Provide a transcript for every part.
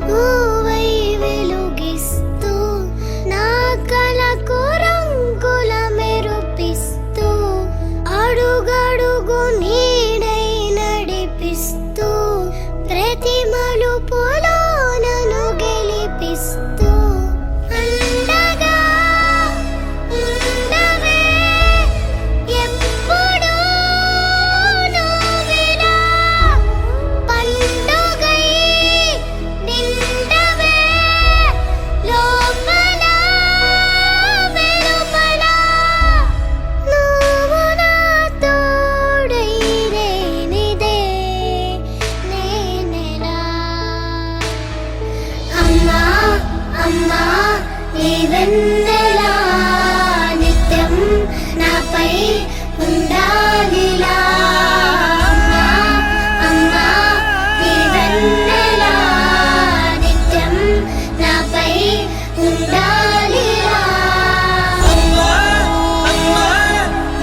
నువ్వై వెలుగిస్తూ నా కలకు రంగుల మెరుపిస్తూ అడుగడుగు నీడై నడిపిస్తూ ప్రతి మలుపులో నన్ను గెలిపిస్తూ అండగా ఉండవే ఎప్పుడూ నువ్విలా పండుగై నిండవే లోపల వెలుపల నువ్వు నా తోడై లేనిదే నేనెలా అమ్మా అమ్మా నీ వెన్నెలా నిత్యం నాపై ఉండాలిలా అమ్మా అమ్మా నీ వెన్నెలా నిత్యం నాపై ఉండాలిలా అమ్మా అమ్మా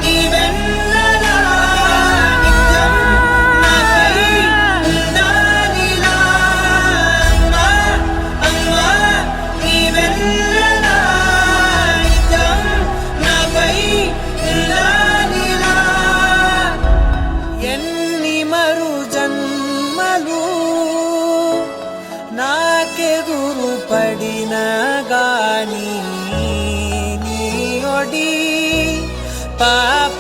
నీ వెన్నెలా నిత్యం నాపై ఉండాలిలా అమ్మా అమ్మా నీ వెన్నెలా నిత్యం నాపై ఉండాలిలా ఎన్ని మరు జన్మలు నాకెదురు పడిన గాని నీ ఒడి పాప